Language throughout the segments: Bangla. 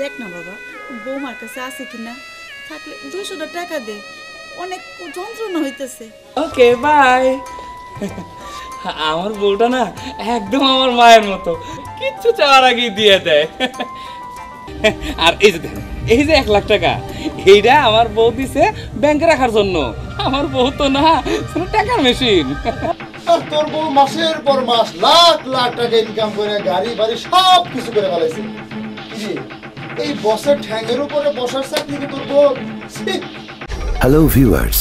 দেখ না বাবা, বৌমার কাছে আছে কিনা, থাকলে 200 টাকা দে, অনেক যন্ত্রণা হইতেছে। Okay bye. আমার বউটা না একদম আমার মায়ের মতো, কিচ্ছু চাওয়ার আগেই দিয়ে দেয়। আর এই যে দেখেন, এই যে 1 লাখ টাকা, এইটা আমার বউ দিছে ব্যাংকে রাখার জন্য। আমার বউ তো না টাকার মেশিন। আর তোর বউ মাসের পর মাস লাখ লাখ টাকা ইনকাম করে গাড়ি বাড়ি সব কিছু করে ফেলাইছে। কি এই বসের ঠ্যাঙের উপরে বসার চাকরি কি তোর বউ? ছি! Hello viewers,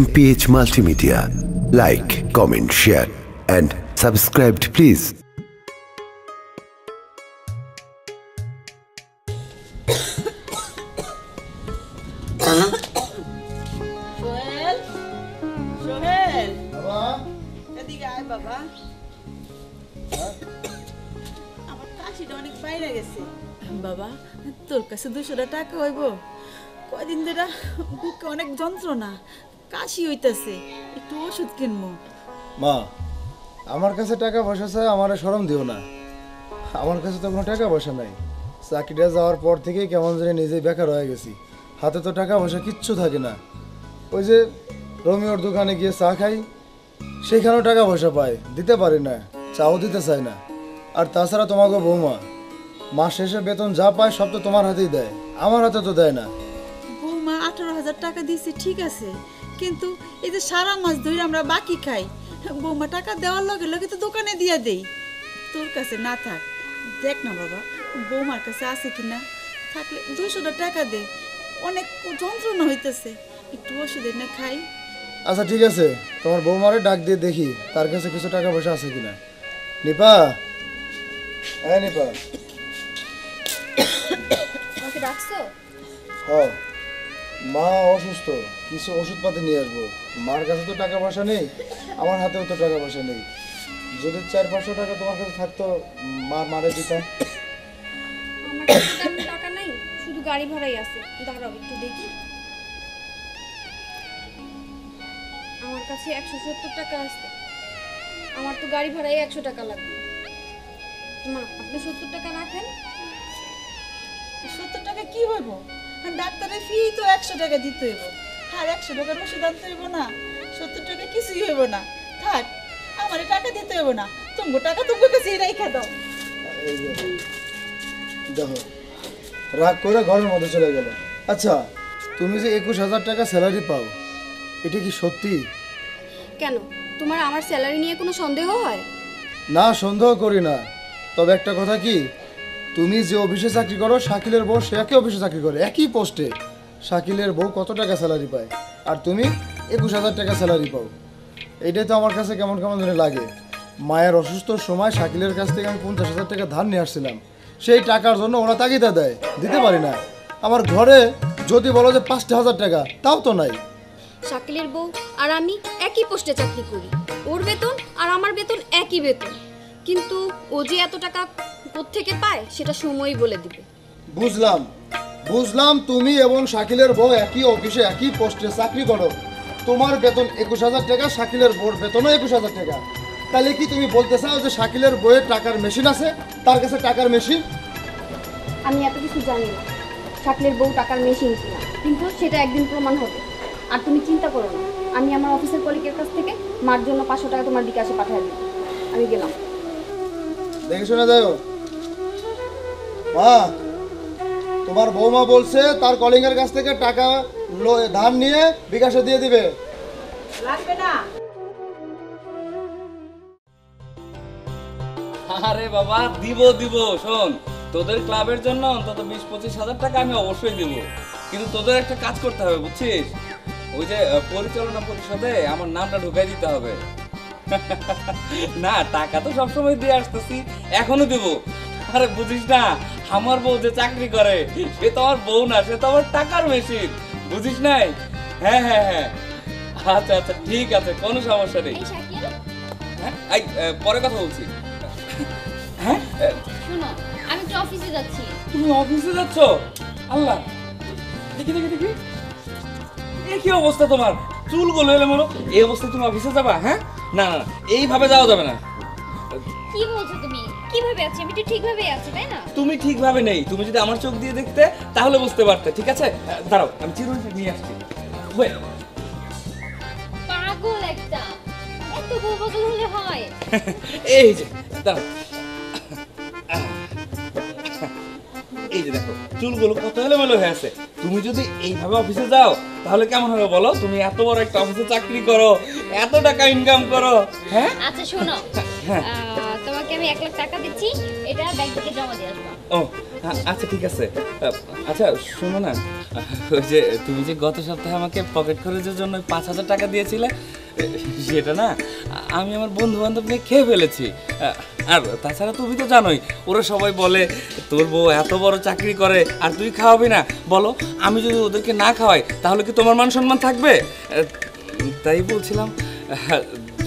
MPH Multimedia. Like, comment, share and subscribe please. Sohel, Sohel, বাবা, এদিকে আয় বাবা। আমার কাশিটা অনেক বাইরে গেছে বাবা, তোর কাছে 200 টাকা হইব? কয়দিন ধরে বুকে অনেক যন্ত্রণা, কাশি হইতাছে, একটু ওষুধ কিনবো। মা, আমার কাছে টাকা পয়সা চাই, আমারে শরম দিও না। আমার কাছে তো কোনো টাকা পয়সা নাই। চাকরিটা যাওয়ার পর থেকেই কেমন জানি নিজেই বেকার হয়ে গেছি। হাতে তো টাকা পয়সা কিচ্ছু থাকে না। ওই যে রমিওর দোকানে গিয়ে চা খাই, সেখানেও টাকা পয়সা পাই, দিতে পারি না, চাও দিতে চাই না। আর তাছাড়া তোমাকে বৌমা মাস শেষে বেতন যা পায় সব তো তোমার হাতেই দেয়, আমার হাতে তো দেয় না। বৌমা 18,000 টাকা দিয়েছে ঠিক আছে, কিন্তু এই যে সারা মাস ধরে আমরা বাকি খাই, বৌমা টাকা দেওয়ার লগে লগে তো দোকানে দিয়ে দেই। তোর কাছে না থাক, দেখ না বাবা, বৌমার কাছে আছে কিনা, থাকলে 200 টাকা দে, অনেক যন্ত্রণা হইতেছে, একটু ওষুধ এনে খাই। আচ্ছা ঠিক আছে, তোমার বৌমারে ডাক দিয়ে দেখি তার কাছে কিছু টাকা পয়সা আছে কিনা। নিপা, হ্যাঁ নিপা। আমাকে ডাকছো? হ্যাঁ, মা অসুস্থ, কিছু ওষুধপাতি নিয়ে আসবো। মার কাছে তো টাকা পয়সা নেই, আমার হাতেও তো টাকা পয়সা নেই। যদি 400-500 টাকা তোমার কাছে থাকতো, মারে দিতাম। আমার কাছে তেমন টাকা নাই, শুধু গাড়ি ভাড়াই আছে। দাঁড়াও একটু দেখি। আমার কাছে 170 টাকা আছে। আমার তো গাড়ি ভাড়াই 100 টাকা লাগবে। মা, আপনি 70 টাকা রাখেন। 70 টাকা কি হইব? ডাক্তারের ফি তো 100 টাকা দিতে হইব, আর 100 টাকার ওষুধ আনতে হইব না। 70 টাকা কিছুই হইব না, থাক, আমারে টাকা দিতে হইব না, তুমি টাকা তোমার কাছেই রাইখা দাও। এই যে, দেখো, রাগ করে ঘরের মধ্যে চলে গেল। আচ্ছা, তুমি যে 21,000 টাকা স্যালারি পাও, এটা কি সত্যি? কেন, তোমার আমার স্যালারি নিয়ে কোনো সন্দেহ হয়? না, সন্দেহ করি না। তবে একটা কথা কি, তুমি যে অফিসে চাকরি করো, শাকিলের বউ সে একই অফিসে চাকরি করে, একই পোস্টে। শাকিলের বউ কত টাকা স্যালারি পায় আর তুমি 21,000 টাকা স্যালারি পাও। এইটাই তো আমার কাছে কেমন কেমন ধরে লাগে। মায়ের অসুস্থর সময় শাকিলের কাছ থেকে আমি 50,000 টাকা ধার নিয়ে আসছিলাম, সেই টাকার জন্য ওরা তাগিদা দেয়, দিতে পারি না। আমার ঘরে যদি বলো যে 5,000 টাকা, তাও তো নাই। শাকিলের বউ আর আমি একই পোস্টে চাকরি করি, ওর বেতন আর আমার বেতন একই বেতন, কিন্তু ও যে এত টাকা কোত্থেকে পায় সেটা সময়ই বলে দিবে। বুঝলাম বুঝলাম, তুমি এবং শাকিলের বউ একই অফিসে একই পোস্টে চাকরি করো, তোমার বেতন 21,000 টাকা, শাকিলের বউর বেতনও 21,000 টাকা। তাহলে কি তুমি বলতে চাও যে শাকিলের বউয়ের টাকার মেশিন আছে, তার কাছে টাকার মেশিন? আমি এত কিছু জানি না শাকিলের বউ টাকার মেশিন কিনা, কিন্তু সেটা একদিন প্রমাণ হবে। আর তুমি চিন্তা করো না, আমি আমার অফিসের কলিগের কাছ থেকে মার জন্য 500 টাকা তোমার বিকাশে পাঠিয়ে দেব। আমি গেলাম। দেখে শোনা যায় মা, তোমার বৌমা বলছে তার কলিং এর কাছ থেকে টাকা ধার নিয়ে বিকাশে দিয়ে দিবে। লাগবে না। আরে বাবা, দিব দিব। শোন, তোদের ক্লাবের জন্য অন্তত 20-25 হাজার টাকা আমি অবশ্যই দিব, কিন্তু তোদের একটা কাজ করতে হবে, বুঝছিস? ওই যে পরিচালনা পরিষদে আমার নামটা ঢুকাই দিতে হবে। না, টাকা তো সবসময় দিয়ে আসতেছি, এখনো দিব। আরে বুঝিস না, আমার বউ যে চাকরি করে সে তো আমার বউ না, সে তো আমার টাকার মেশিন, বুঝিস নাই? হ্যাঁ হ্যাঁ হ্যাঁ, আচ্ছা আচ্ছা ঠিক আছে, কোনো সমস্যা নেই। হ্যাঁ, পরে কথা বলছি। হ্যাঁ শোনো, আমি তো অফিসে যাচ্ছি। তুমি অফিসে যাচ্ছ? আল্লাহ, দেখি দেখি দেখি, এ কি অবস্থা তোমার? চুলগুলো এলে মনো, এই অবস্থায় তুমি অফিসে যাবা? হ্যাঁ, না না, এইভাবে যাওয়া যাবে না। কি বলছো তুমি? কিভাবে আছি? আমি তো ঠিকভাবে আছি, তাই না? তুমি ঠিকভাবে নেই, তুমি যদি আমার চোখ দিয়ে দেখতে তাহলে বুঝতে পারতে। ঠিক আছে, দাঁড়াও, আমি চিরুনিটা নিয়ে আসছি। ওয়েট। পাগল একটা, এত বউ পাগল হলে হয়? এই যে দাঁড়াও, এই যে দেখো চুলগুলো কত এলোমেলো হয়ে আছে। তুমি যদি এইভাবে অফিসে যাও তাহলে কেমন হবে বলো? তুমি এত বড় একটা অফিসে চাকরি করো, এত টাকা ইনকাম করো, হ্যাঁ? আচ্ছা শোনো, হ্যাঁ। তোমাকে আমি 1 লাখ টাকা দিচ্ছি, এটা ব্যাংক থেকে জমা দিয়ে আসবা। ও আচ্ছা ঠিক আছে। আচ্ছা শোনো না, ওই যে তুমি যে গত সপ্তাহে আমাকে পকেট খরচের জন্য 5,000 টাকা দিয়েছিলে, সেটা না আমি আমার বন্ধু বান্ধব নিয়ে খেয়ে ফেলেছি। আর তাছাড়া তুমি তো জানোই, ওরা সবাই বলে তোর বউ এত বড় চাকরি করে আর তুই খাওয়াবি না। বলো, আমি যদি ওদেরকে না খাওয়াই তাহলে কি তোমার মান সম্মান থাকবে? তাই বলছিলাম,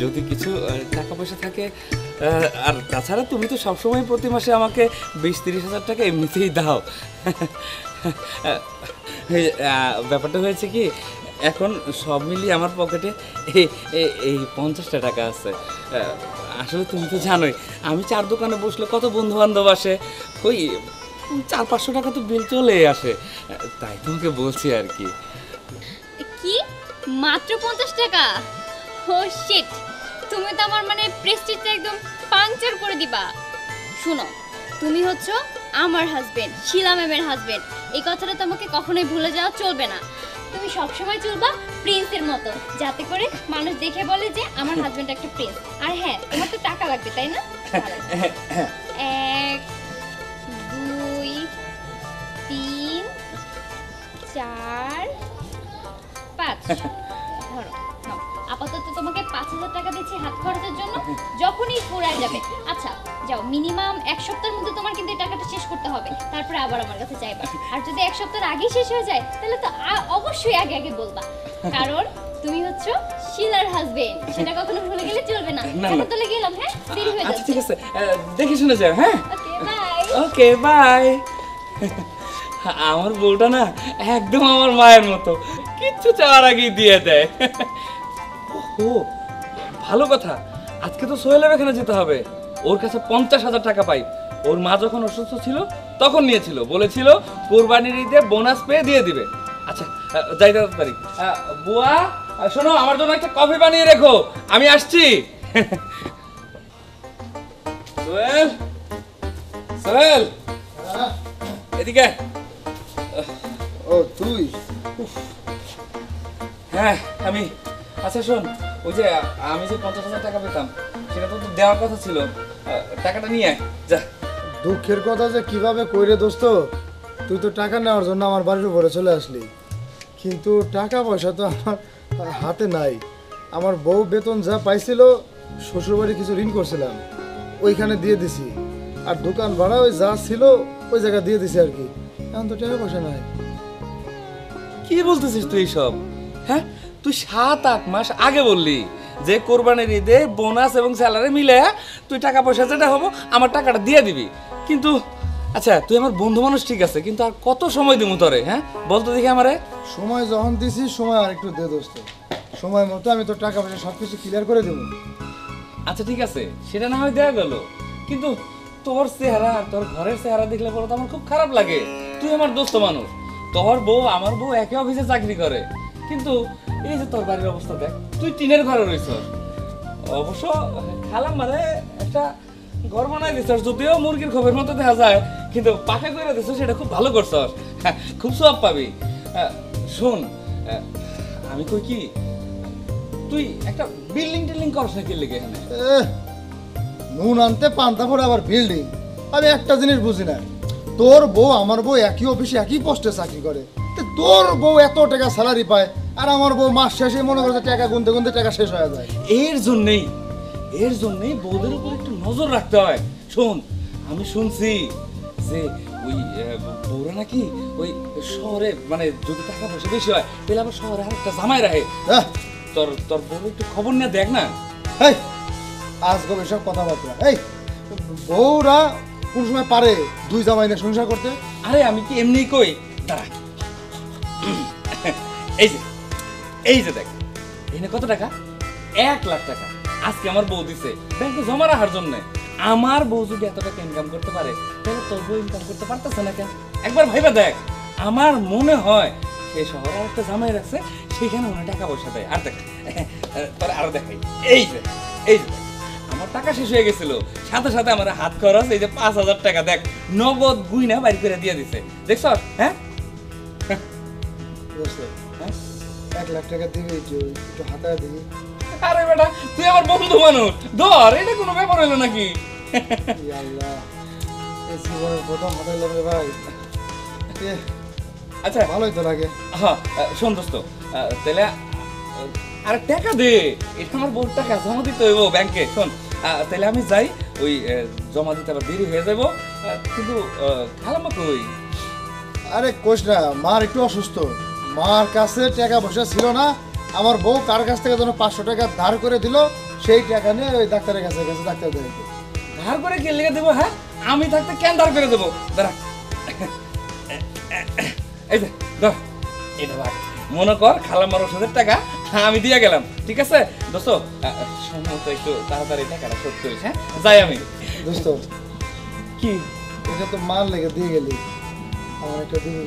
যদি কিছু টাকা পয়সা থাকে। আর তাছাড়া তুমি তো সবসময় প্রতি মাসে আমাকে 20-30 হাজার টাকা এমনিতেই দাও। ব্যাপারটা হয়েছে কি, এখন সব মিলিয়ে আমার পকেটে এই 50টা টাকা আছে। আসলে তুমি তো জানোই, আমি 4 দোকানে বসলে কত বন্ধু বান্ধব আসে, ওই 400-500 টাকা তো বিল চলে আসে। তাই তোমাকে বলছি আর কি। কি মাত্র 50 টাকা? ও শিট, তুমি তো আমার মানে প্রেস্টিজটা একদম পাংচার করে দিবা। শুনো, তুমি হচ্ছো আমার হাজবেন্ড, শিলা ম্যামের হাজবেন্ড। এই কথাটা তোমাকে কখনোই ভুলে যাওয়া চলবে না। তুমি সবসময় চলবা প্রিন্সের মতো, যাতে করে মানুষ দেখে বলে যে আমার হাজবেন্ড একটা প্রিন্স। আর হ্যাঁ, তোমার তো টাকা লাগবে, তাই না? 1 2 3 4 5 ধরো, নাও। আপাতত তোমাকে 5,000 টাকা দিচ্ছি হাত খরচের জন্য, যখনই ফুরায় যাবে। আচ্ছা যাও, মিনিমাম 1 সপ্তাহের মধ্যে তোমার কিন্তু এই টাকাটা শেষ করতে হবে, তারপরে আবার আমার কাছে চাইবা। আর যদি 1 সপ্তাহের আগেই শেষ হয়ে যায় তাহলে তো অবশ্যই আগে আগে বলবা, কারণ তুমি হচ্ছ শিলার হাজবেন্ড, সেটা কখনো ভুলে গেলে চলবে না। না, এখন না। তাহলে গেলাম, হ্যাঁ? দেরি হয়ে আচ্ছা যাচ্ছে। ঠিক আছে, দেখে শুনে যাও, হ্যাঁ? Okay bye. Okay bye. আমার বউটা না একদম আমার মায়ের মতো, কিচ্ছু চাওয়ার আগেই দিয়ে দেয়। ও ভালো কথা, আজকে তো সোহেলের এখানে যেতে হবে। ওর কাছে 50,000 টাকা পাই। ওর মা যখন অসুস্থ ছিল তখন নিয়েছিল, বলেছিল কোরবানির ঈদে বোনাস পেয়ে দিয়ে দিবে। আচ্ছা যাইতে পারি। বুয়া শোনো, আমার জন্য একটা কফি বানিয়ে রেখো, আমি আসছি। সোহেল, সোহেল এদিকে। ও তুই? হ্যাঁ আমি। আচ্ছা শোন, ওই যে আমি যে 50,000 টাকা পেতাম সেটা তো তোর দেওয়ার কথা ছিল, টাকাটা নিয়ে আয় যা। দুঃখের কথা যে কিভাবে কইরে দোস্ত, তুই তো টাকা নেওয়ার জন্য আমার বাড়ির উপরে চলে আসলি, কিন্তু টাকা পয়সা তো আমার হাতে নাই। আমার বউ বেতন যা পাইছিল, শ্বশুরবাড়ি কিছু ঋণ করছিলাম, ওইখানে দিয়ে দিছি। আর দোকান ভাড়া ওই যা ছিল ওই জায়গা দিয়ে দিছি আর কি। এখন তো টাকা পয়সা নাই। কি বলতেছিস তুই সব? হ্যাঁ, তুই 7-8 মাস আগে বললি যে কোরবানির ঈদে বোনাস এবং স্যালারি মিলে তুই টাকা পয়সা যেটা হবো আমার টাকাটা দিয়ে দিবি। কিন্তু আচ্ছা তুই আমার বন্ধু মানুষ ঠিক আছে, কিন্তু আর কত সময় দিমু তোরে? হ্যাঁ বলতো দেখি আমারে। সময় যখন দিছি, সময় আর একটু দে দোস্ত, সময় মতো আমি তোর টাকা পয়সা সব কিছু ক্লিয়ার করে দেবো। আচ্ছা ঠিক আছে, সেটা না হয় দেওয়া গেল, কিন্তু তোর চেহারা আর তোর ঘরের চেহারা দেখলে বলো তো আমার খুব খারাপ লাগে। তুই আমার দোস্ত মানুষ, তোর বউ আমার বউ একই অফিসে চাকরি করে, কিন্তু এই যে তোর বাড়ির অবস্থা দেখ, তুই টিনের ঘরে রয়েছ। অবশ্য খালাম মানে একটা ঘর বানাই দিছ, যদিও মুরগির খোপের মতো দেখা যায়, কিন্তু পাকা করে দিছ, সেটা খুব ভালো করছ, খুব সব পাবি। শোন, আমি কই কি, তুই একটা বিল্ডিং টিল্ডিং করছ নাকি লেগে এখানে? নুন আনতে পান্তা পরে আবার বিল্ডিং। আমি একটা জিনিস বুঝি না, তোর বউ আমার বউ একই অফিসে একই পোস্টে চাকরি করে, তো তোর বউ এত টাকা স্যালারি পায় আর আমার বউ মাস শেষে মনে করছে টাকা গুনতে গুনতে টাকা শেষ হয়ে যায়। এর জন্যই বউদের উপর একটু নজর রাখতে হয়। শোন, আমি শুনছি যে ওই বউরা নাকি ওই শহরে, মানে যদি টাকা পয়সা বেশি হয় তাহলে আবার শহরে আরেকটা জামাই রাখে। হ্যাঁ, তোর তোর বউ একটু খবর নিয়ে দেখ না। এই আজকে এসব কথাবার্তা, এই বউরা কোন সময় পারে 2 জামাই নিয়ে সংসার করতে? আরে আমি কি এমনি কই, দাঁড়া। এই যে দেখ, এখানে কত টাকা? 1 লাখ টাকা আজকে আমার বউ দিছে ব্যাংকে জমা রাখার জন্য। আমার বউ যদি এত টাকা ইনকাম করতে পারে তাহলে তোর বউ ইনকাম করতে পারতেছে না কেন? একবার ভাইবা দেখ। আমার মনে হয় সেই শহরে একটা জামাই রাখছে, সেখানে অনেক টাকা পয়সা দেয়। আর দেখ তোরা আরো দেখাই, এই যে আমার টাকা শেষ হয়ে গেছিল, সাথে সাথে আমার হাত খরচ এই যে 5,000 টাকা দেখ নগদ গুইনা বাইর করে দিয়ে দিছে। দেখছ? হ্যাঁ হ্যাঁ 1 লাখ টাকা দিবি, একটু হাতায় দিবি। আরে বেটা তুই আমার বন্ধু মানুষ, ধর, এটা কোনো ব্যাপার হলো নাকি? আল্লাহ, এই জীবনের প্রথম হাতাইলাম রে ভাই। আচ্ছা ভালোই তো লাগে। হ্যাঁ শোন দোস্ত, তাহলে আরে টাকা দে, এটা আমার বউর টাকা, জমা দিতে হইব ব্যাংকে। শোন তাহলে আমি যাই, ওই জমা দিতে আবার দেরি হয়ে যাবো। কিন্তু খালাম্মা কই? আরে কোশ না, মার একটু অসুস্থ, মার কাছে টাকা পয়সা ছিল না। আমার বউ কার কাছ থেকে যেন 500 টাকা ধার করে দিল, সেই টাকা নিয়ে ওই ডাক্তারের কাছে গেছে, ডাক্তার দেখে। ধার করে কে লেগে দেবো? হ্যাঁ আমি থাকতে কেন ধার করে দেবো? দাঁড়া, এই যে ধর, এটা রাখ, মনে কর খালাম্মার ওষুধের টাকা আমি দিয়ে গেলাম, ঠিক আছে দোস্ত? সম্ভবত একটু তাড়াতাড়ি টাকাটা শোধ করিস। হ্যাঁ যাই আমি। দোস্ত, কি এটা তো মার লেগে দিয়ে গেলি, আমার একটা দিবি?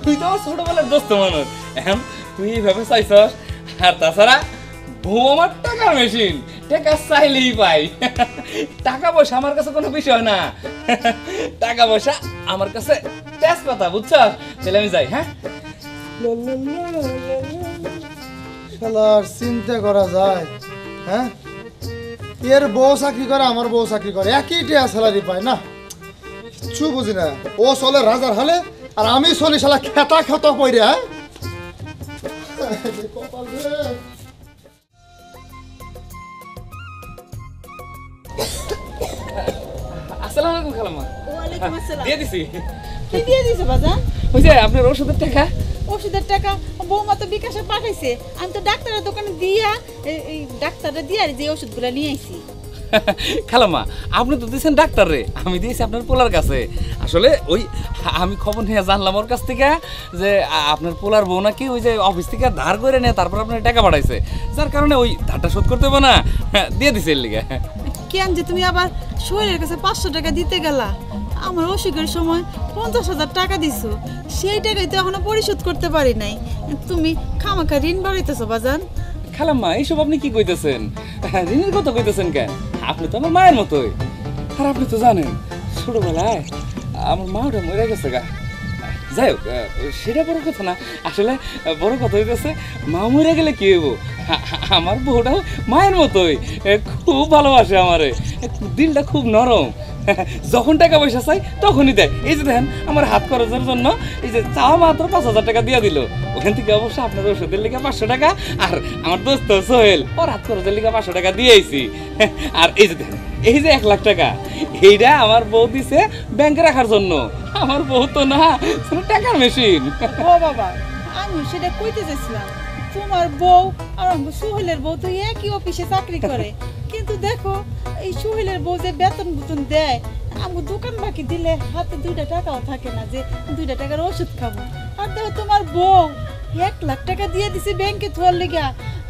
তুই তো ছোটবেলার দোস্ত মানুষ, এখন তুই এইভাবে চাইছস। আর তাছাড়া বউ আমার টাকার মেশিন, টাকা চাইলেই পাই। টাকা পয়সা আমার কাছে কোনো বিষয় না, টাকা পয়সা আমার কাছে তেজপাতা, বুঝছস? তাহলে আমি যাই। হ্যাঁ শালার চিন্তা করা যায়, হ্যাঁ এর বউ চাকরি করে, আমার বউ চাকরি করে, একই টাকা স্যালারি পায় না। কিচ্ছু বুঝি না, ও চলে রাজার হালে আর আমি চলি শালা খেতা খেত পড়ে। হ্যাঁ কপাল রে। আসসালামু আলাইকুম খালাম্মা। ওয়ালাইকুম আসসালাম। দিয়ে দিছি। কি দিয়ে দিছো বাজান? ওই যে আপনার ওষুধের টাকা। ওষুধের টাকা বৌমা তো বিকাশে পাঠাইছে, আমি তো ডাক্তারের দোকানে দিয়া এই ডাক্তারে দিয়ে আর যে ওষুধগুলো নিয়ে আইছি। খালাম্মা আপনি তো দিয়েছেন ডাক্তার রে, আমি দিয়েছি আপনার পোলার কাছে। আসলে ওই আমি খবর নিয়ে জানলাম ওর কাছ থেকে যে আপনার পোলার বউ নাকি ওই যে অফিস থেকে ধার করে নিয়ে তারপর আপনার টাকা পাঠাইছে, যার কারণে ওই ধারটা শোধ করতে হবে না, দিয়ে দিছে এর লিগে। কেন যে তুমি আবার শরীরের কাছে 500 টাকা দিতে গেলা? আমার অসুখের সময় 50,000 টাকা দিছো, সেই টাকাই তো এখনো পরিশোধ করতে পারি নাই। তুমি খামাখা ঋণ বাড়াইতেছো বাজান। খালাম্মা এইসব আপনি কি কইতেছেন? ঋণের কথা কইতেছেন কেন? আপনি তো আমার মায়ের মতোই। আর আপনি তো জানেন ছোটবেলায় আমার মাটা মরে গেছে গা। যাই হোক সেটা বড় কথা না, আসলে বড় কথা হইতেছে মা মরে গেলে কি হইব, আমার বউটাও মায়ের মতোই, খুব ভালোবাসে আমারে, দিলটা খুব নরম, যখন টাকা পয়সা চাই তখনই দেয়। এই যে দেখেন আমার হাত খরচের জন্য এই যে চাওয়া মাত্র 5,000 টাকা দিয়ে দিল, ওখান থেকে অবশ্য আপনার ওষুধের লিগে 500 টাকা, আর আমার দোস্ত সোহেল ওর হাত খরচের লিগে 500 টাকা দিয়েছি। আর এই যে দেখেন এই যে 1 লাখ টাকা, এইটা আমার বউ দিছে ব্যাংকে রাখার জন্য। আমার বউ তো না টাকার মেশিন। ও বাবা, আমি সেটা কইতে চাইছিলাম, তোমার বউ আর আমার সোহেলের বউ তো একই অফিসে চাকরি করে, কিন্তু দেখো এই সোহেলের বউ যে বেতন বুতন দেয়, আমি দোকান বাকি দিলে হাতে 2টা টাকাও থাকে না যে 2টা টাকার ওষুধ খাবো। আর দেখো তোমার বউ 1 লাখ টাকা দিয়ে দিছে ব্যাংকে থোয়ার লেগা,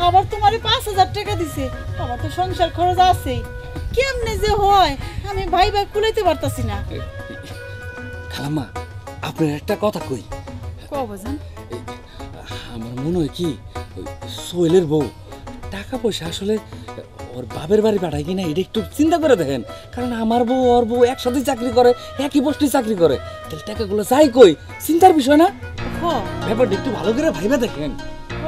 আবার তোমারে 5,000 টাকা দিছে, আবার তো সংসার খরচ আছেই। কেমনে যে হয় আমি ভাইবা কুলাইতে পারতাছি না। খালাম্মা আপনার একটা কথা কই, কও বাজান। আমার মনে হয় কি ওই সোহেলের বউ টাকা পয়সা আসলে ওর বাপের বাড়ি পাঠায় কিনা এটা একটু চিন্তা করে দেখেন, কারণ আমার বউ ওর বউ একসাথে চাকরি করে, একই পোস্টে চাকরি করে, তাহলে টাকাগুলো যাই কই, চিন্তার বিষয় না? হ ব্যাপারটা একটু ভালো করে ভাইবা দেখেন। হ,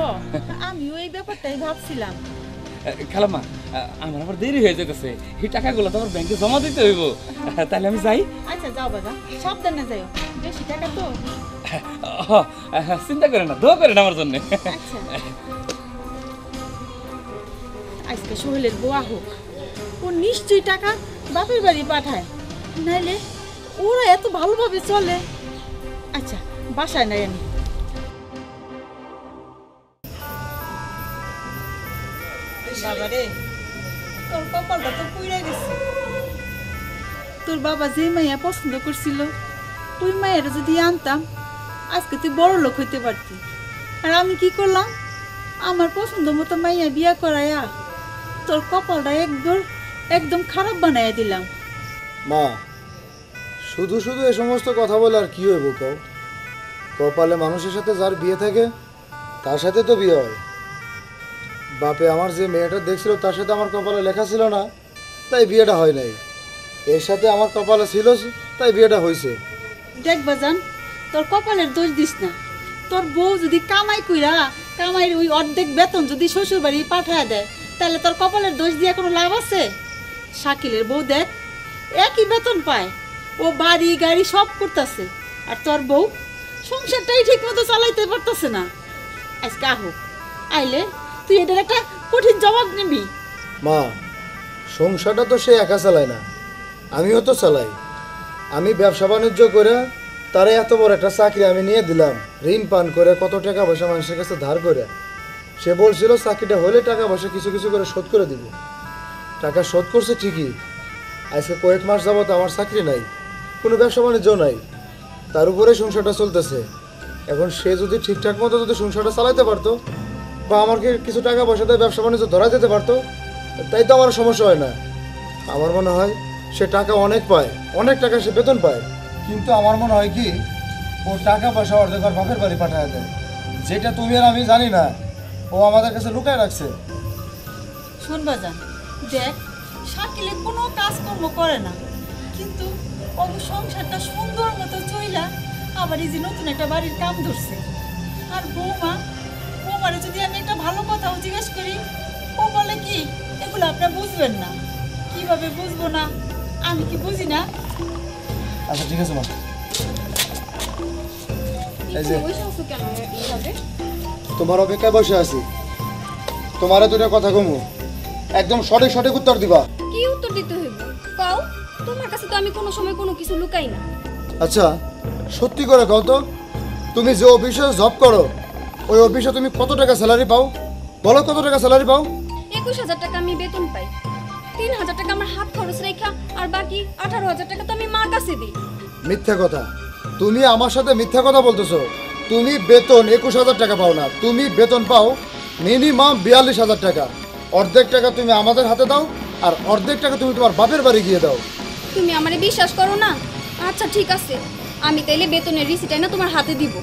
আমিও এই ব্যাপারটাই ভাবছিলাম। খালাম্মা আমার আবার দেরি হয়ে যেতেছে, এই টাকাগুলো তো আমার ব্যাংকে জমা দিতে হইব, তাহলে আমি যাই। আচ্ছা যাও বাবা, সাবধানে যাও, বেশি টাকা তো। চিন্তা করেন না, দোয়া করেন আমার জন্য। আচ্ছা, আজকে সোহেলের বোয়া হোক, ও নিশ্চয়ই টাকা বাপের বাড়ি পাঠায়, নাইলে ওরা এত ভালোভাবে চলে। আচ্ছা বাসায় নাই আমি। বাবা রে, তোর কপালটা তো পুড়ে গেছে। তোর বাবা যে মাইয়া পছন্দ করছিল, ওই মায়ের যদি আনতাম আজকে তুই বড় লোক হইতে পারতি। আর আমি কি করলাম, আমার পছন্দ মতো মাইয়া বিয়া করাইয়া তোর কপালটা একদম একদম খারাপ বানায় দিলাম। মা, শুধু শুধু এ সমস্ত কথা বলে আর কি হইব কও? কপালে মানুষের সাথে যার বিয়ে থাকে তার সাথে তো বিয়ে হয়। বাপে আমার যে মেয়েটা দেখছিল তার সাথে আমার কপালে লেখা ছিল না, তাই বিয়েটা হয় নাই। এর সাথে আমার কপালে ছিল, তাই বিয়েটা হয়েছে। দেখ বাজান, তোর কপালের দোষ দিস না। তোর বউ যদি কামাই কইরা কামাইয়ের ওই অর্ধেক বেতন যদি শ্বশুর বাড়ি পাঠায় দেয়, তাহলে তোর কপালের দোষ দিয়ে কোনো লাভ আছে? শাকিলের বউ দেখ, একই বেতন পায়, ও বাড়ি গাড়ি সব করতেছে, আর তোর বউ সংসারটাই ঠিক মতো চালাইতে পারতেছে না। আজকে আহো, আইলে তুই এটার একটা কঠিন জবাব নিবি। মা, সংসারটা তো সে একা চালায় না, আমিও তো চালাই। আমি ব্যবসা বাণিজ্য করে তারে এত বড় একটা চাকরি আমি নিয়ে দিলাম, ঋণ পান করে, কত টাকা পয়সা মানুষের কাছে ধার করে। সে বলছিল চাকরিটা হলে টাকা পয়সা কিছু কিছু করে শোধ করে দিব। টাকা শোধ করছে ঠিকই, আজকে কয়েক মাস যাবত আমার চাকরি নাই, কোনো ব্যবসা বাণিজ্য নাই, তার উপরে সংসারটা চলতেছে। এখন সে যদি ঠিকঠাক মতো যদি সংসারটা চালাইতে পারতো, বা আমাকে কিছু টাকা পয়সা দিয়ে ব্যবসা বাণিজ্য ধরা যেতে পারতো, তাই তো আমার সমস্যা হয় না। আমার মনে হয় সে টাকা অনেক পায়, অনেক টাকা সে বেতন পায়, কিন্তু আমার মনে হয় কি ও টাকা পয়সা অর্ধেক আর বাপের বাড়ি পাঠায় দেয়, যেটা তুমি আর আমি জানি না, ও আমাদের কাছে লুকায় রাখছে। শোন বাজান, দেখ শাকিলে কোনো কাজকর্ম করে না, কিন্তু ও সংসারটা সুন্দর মতো চইলা আবার এই যে নতুন একটা বাড়ির কাম ধরছে। আর বৌমারে যদি আমি একটা ভালো কথাও জিজ্ঞেস করি, ও বলে কি এগুলো আপনি বুঝবেন না। কিভাবে বুঝবো না? আমি কি বুঝি না? আচ্ছা ঠিক আছে মা, এই একটু যে বসে আছো কেন এইভাবে? তোমার অপেক্ষায় বসে আছি, তোমারে দুটো কথা কমু, একদম সঠিক সঠিক উত্তর দিবা। কি উত্তর দিতে হইব কও? তোমার কাছে তো আমি কোনো সময় কোনো কিছু লুকাই না। আচ্ছা সত্যি করে কও তো, তুমি যে অফিসে জব করো ওই অফিসে তুমি কত টাকা স্যালারি পাও? বলো কত টাকা স্যালারি পাও? 21,000 টাকা আমি বেতন পাই, 3,000 টাকা আমার হাত খরচ রেখা, আর বাকি 18,000 টাকা তো আমি মার কাছে দিই। মিথ্যা কথা, তুমি আমার সাথে মিথ্যা কথা বলতেছো। তুমি বেতন 21,000 টাকা পাও না, তুমি বেতন পাও মিনিমাম 42,000 টাকা। অর্ধেক টাকা তুমি আমাদের হাতে দাও, আর অর্ধেক টাকা তুমি তোমার বাপের বাড়ি গিয়ে দাও। তুমি আমারে বিশ্বাস করো না? আচ্ছা ঠিক আছে, আমি তাইলে বেতনের রিসিট না তোমার হাতে দিব।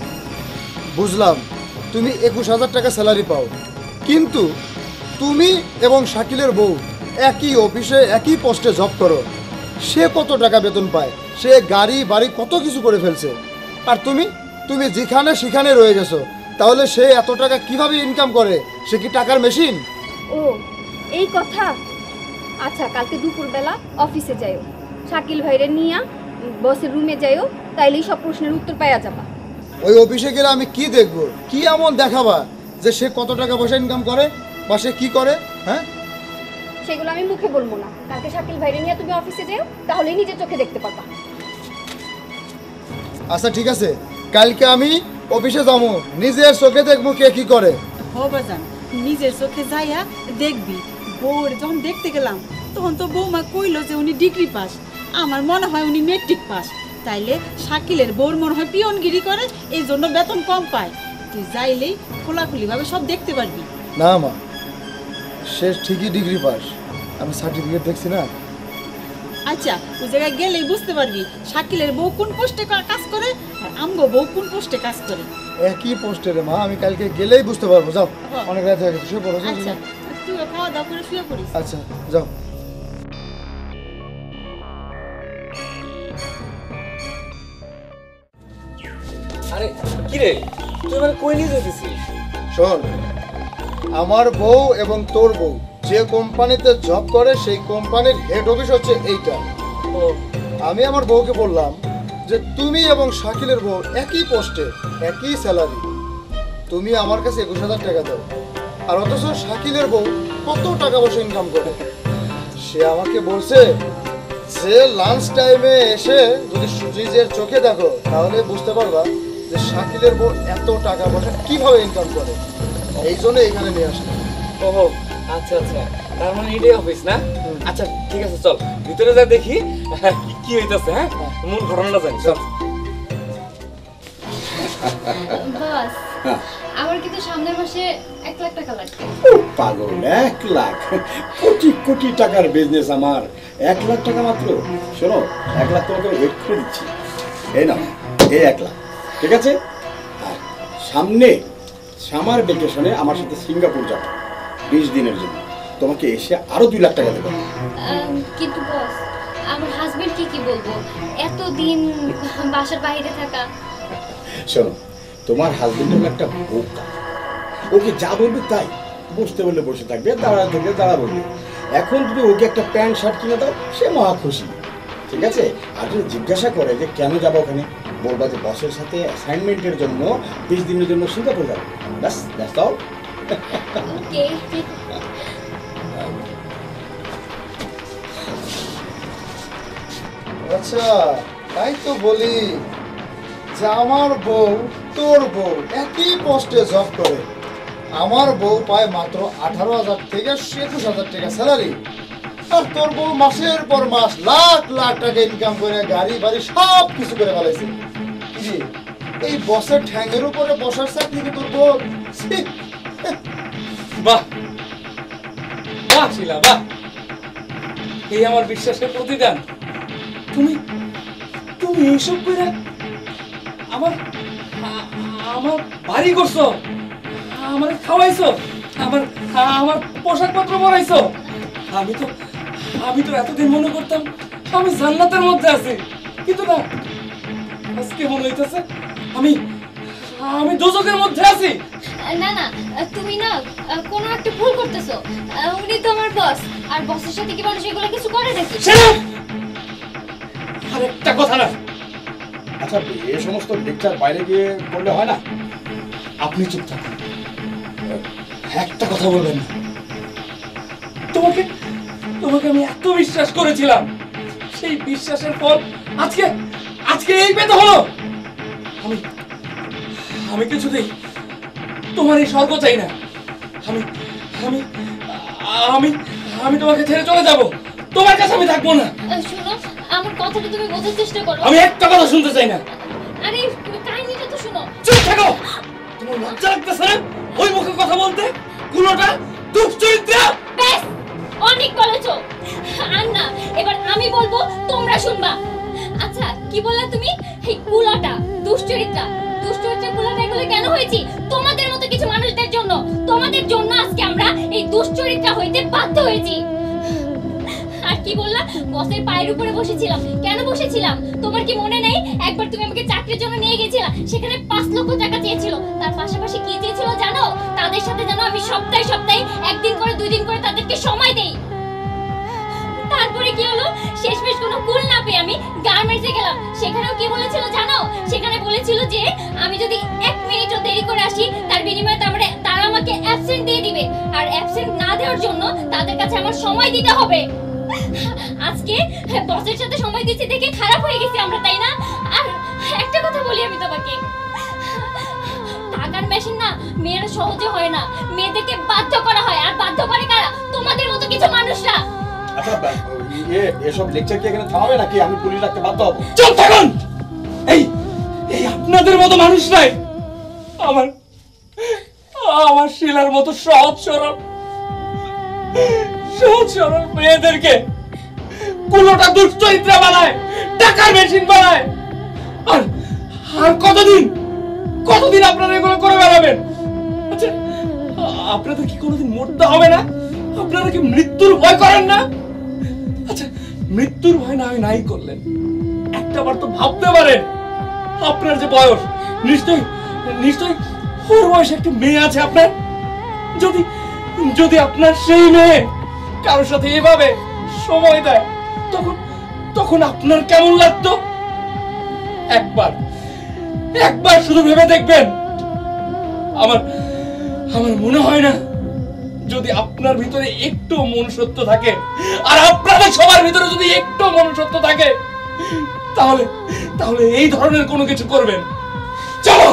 বুঝলাম, তুমি 21,000 টাকা স্যালারি পাও, কিন্তু তুমি এবং শাকিলের বউ একই অফিসে একই পোস্টে জব করো। সে কত টাকা বেতন পায়, সে গাড়ি বাড়ি কত কিছু করে ফেলছে, আর তুমি তুমি যেখানে সেখানে রয়ে গেছো। তাহলে সে এত টাকা কিভাবে ইনকাম করে? সে কি টাকার মেশিন? ও এই কথা। আচ্ছা কালকে দুপুরবেলা অফিসে যাইও, শাকিল ভাইরে নিয়া বসের রুমে যাইও, তাইলেই সব প্রশ্নের উত্তর পাওয়া যাবা। ওই অফিসে গেলে আমি কি দেখবো, কি এমন দেখাবা যে সে কত টাকা পয়সা ইনকাম করে বা সে কি করে? হ্যাঁ, সেগুলো আমি মুখে বলবো না, কালকে শাকিল ভাইরে নিয়ে তুমি অফিসে যাও, তাহলেই নিজের চোখে দেখতে পারবা। আচ্ছা ঠিক আছে, কালকে আমি অফিসে যাবো, নিজের চোখে দেখবো কে কি করে। হো বাজান, নিজের চোখে যাইয়া দেখবি। বউর যখন দেখতে গেলাম তখন তো বৌমা কইলো যে উনি ডিগ্রি পাস, আমার মনে হয় উনি মেট্রিক পাস। তাইলে শাকিলের বউর মনে হয় পিয়নগিরি করে, এই জন্য বেতন কম পায়। তুই যাইলেই খোলাখুলিভাবে সব দেখতে পারবি। না মা, সে ঠিকই ডিগ্রি পাস, আমি সার্টিফিকেট দেখছি না। আচ্ছা ওই জায়গায় গেলেই বুঝতে পারবি শাকিলের বউ কোন পোস্টে কাজ করে আর আমগো বউ কোন পোস্টে কাজ করে। একই পোস্টে রে মা, আমি কালকে গেলেই বুঝতে পারবো। যাও, হ্যাঁ। অনেক রাত হয়ে গেছে, শুয়ে পড়ো। যাও, আচ্ছা যাও। তুই খাওয়া দাওয়া করে শুয়ে পড়িস। আচ্ছা যাও। আরে কি রে, তুই মানে কই নিয়ে যেতেছিস? শোন, আমার বউ এবং তোর বউ যে কোম্পানিতে জব করে সেই কোম্পানির হেড অফিস হচ্ছে এইটা। ও আমি আমার বউকে বললাম যে তুমি এবং শাকিলের বউ একই পোস্টে একই স্যালারি, তুমি আমার কাছে 21,000 টাকা দাও, আর অথচ শাকিলের বউ কত টাকা পয়সা ইনকাম করে। সে আমাকে বলছে যে লাঞ্চ টাইমে এসে যদি নিজের চোখে দেখো তাহলে বুঝতে পারবা যে শাকিলের বউ এত টাকা পয়সা কিভাবে ইনকাম করে। এই জন্য এখানে নিয়ে আসলাম। ওহো, আচ্ছা আচ্ছা, তার মানে এটাই অফিস না? আচ্ছা ঠিক আছে, চল ভিতরে যা দেখি কি হইতাছে। হ্যাঁ, মূল ঘটনাটা জানি, চল। বস আমার কিন্তু সামনের মাসে 1 লাখ টাকা লাগবে। ও পাগল, 1 লাখ? কোটি কোটি টাকার বিজনেস আমার, 1 লাখ টাকা মাত্র? শোনো, 1 লাখ তোমাকে ওয়েট করে দিচ্ছি। এই না, এই 1 লাখ, ঠিক আছে? আর সামনে সামার ভ্যাকেশনে আমার সাথে সিঙ্গাপুর যাবো 20 দিনের জন্য, তোমাকে এসে আরো 2 লাখ টাকা দেবো। কিন্তু বস আমার হাজবেন্ড কি বলবো, এতদিন বাসার বাইরে থাকা? শোনো, তোমার হাজবেন্ড হলো একটা বোকা, ওকে যা বলবে তাই, বসতে বললে বসে থাকবে, দাঁড়া থাকলে দাঁড়া বলবে। এখন যদি ওকে একটা প্যান্ট শার্ট কিনে দাও, সে মহা খুশি, ঠিক আছে? আর যদি জিজ্ঞাসা করে যে কেন যাবো ওখানে, বলবা যে বসের সাথে অ্যাসাইনমেন্টের জন্য 20 দিনের জন্য সিঙ্গাপুর যাবো। That's all. ওকে। আচ্ছা, তাই তো বলি যে আমার বউ তোর বউ একই পোস্টে জব করে, আমার বউ পায় মাত্র 18,000 থেকে 21,000 টাকা স্যালারি, আর তোর বউ মাসের পর মাস লাখ লাখ টাকা ইনকাম করে গাড়ি বাড়ি সব কিছু করে ফেলাইছে। কি রে, এই বসের ঠ্যাঙের উপরে বসার চাকরি কি তোর বউ? ছি! বাহ বাহ শিলা, বাহ! এই আমার বিশ্বাসের প্রতিদান। তুমি তুমি এইসব করে আমার আমার বাড়ি করছো, আমার খাওয়াইছো, আমার আমার পোশাক পত্র পরাইছো। আমি তো এতদিন মনে করতাম আমি জান্নাতের মধ্যে আছি, কিন্তু না, আজকে মনে হইতেছে আমি দোজখের মধ্যে আছি। না না, তুমি না কোনো একটা ভুল করতেছো। উনি তো আমার বস, আর বসের সাথে কি মানুষ এগুলো কিছু করে নাকি? আর একটা কথা না, আচ্ছা, এই সমস্ত লেকচার বাইরে গিয়ে করলে হয় না? আপনি চুপ থাকুন, একটা কথা বলবেন না। তোমাকে আমি এত বিশ্বাস করেছিলাম, সেই বিশ্বাসের ফল আজকে এই পেতে হলো। আমি কিছুতেই তোমার এই স্বর্গ চাই না। আমি আমি আমি আমি তোমাকে ছেড়ে চলে যাব, তোমার কাছে আমি থাকবো না। শোনো, আমার কথাটা তুমি বোঝার চেষ্টা করো। আমি একটা কথা শুনতে চাই না। আরে কাহিনীটা তো শোনো। চুপ থাকো, তোমার লজ্জা লাগতেছে না ওই মুখে কথা বলতে? কুলোটা দুশ্চরিত্রা। ব্যাস, অনেক বলেছো। আর না, এবার আমি বলবো, তোমরা শুনবা। আচ্ছা, কি বললা তুমি? এই কুলাটা দুশ্চরিত্রা কুলাটা এগুলো কেন হয়েছি? তোমাদের মতো কিছু মানুষদের জন্য। তোমাদের জন্য আজকে আমরা এই দুশ্চরিত্রা হইতে বাধ্য হয়েছি। আর কি বললা? বসের পায়ের উপরে বসেছিলাম। কেন বসেছিলাম তোমার কি মনে নেই? একবার তুমি আমাকে চাকরির জন্য নিয়ে গেছিলা, সেখানে 5 লক্ষ টাকা চেয়েছিল। তার পাশাপাশি কি চেয়েছিল জানো? তাদের সাথে যেন আমি সপ্তাহে 1 দিন করে 2 দিন করে তাদেরকে সময় দেই। তারপরে কি হলো? শেষমেশ কোনো কুল না পেয়ে আমি গার্মেন্টসে গেলাম। সেখানেও কি বলেছিল জানো? সেখানে বলেছিল যে আমি যদি 1 মিনিটও দেরি করে আসি, তার বিনিময়ে তারা আমাকে অ্যাবসেন্ট দিয়ে দিবে, আর অ্যাবসেন্ট না দেওয়ার জন্য তাদের কাছে আমার সময় দিতে হবে। আজকে বসের সাথে সময় দিচ্ছি দেখে খারাপ হয়ে গেছি আমরা, তাই না? আর একটা কথা বলি আমি তোমাকে, টাকার মেশিন না মেয়েরা সহজে হয় না, মেয়েদেরকে বাধ্য করা হয়। আর বাধ্য করে কারা? তোমাদের মতো কিছু মানুষরা। আচ্ছা, এসব লেকচার কি এখানে থামাবে নাকি আমি পুলিশ রাখতে বাধ্য হবো? চুপ থাকুন। এই আপনাদের মতো মানুষ নাই, আমার শিলার মতো সহজ সরল মেয়েদেরকে কুলোটা দুশ্চরিত্রা বানায়, টাকার মেশিন বানায়। আর কতদিন আপনারা এগুলো করে বেড়াবেন? আচ্ছা, আপনাদের কি কোনোদিন মরতে হবে না? আপনারা কি মৃত্যুর ভয় করেন না? আচ্ছা, মৃত্যুর ভয় না নাই করলেন, একটাবার তো ভাবতে পারেন, আপনার যে বয়স, নিশ্চয়ই ওর বয়সে একটা মেয়ে আছে আপনার। যদি আপনার সেই মেয়ে কারোর সাথে এভাবে সময় দেয়, তখন আপনার কেমন লাগতো? একবার শুধু ভেবে দেখবেন। আমার মনে হয় না, যদি আপনার ভিতরে একটু মনুষ্যত্ব থাকে, আর আপনাদের সবার ভিতরে যদি একটু মনুষ্যত্ব থাকে, তাহলে এই ধরনের কোনো কিছু করবেন। চলো।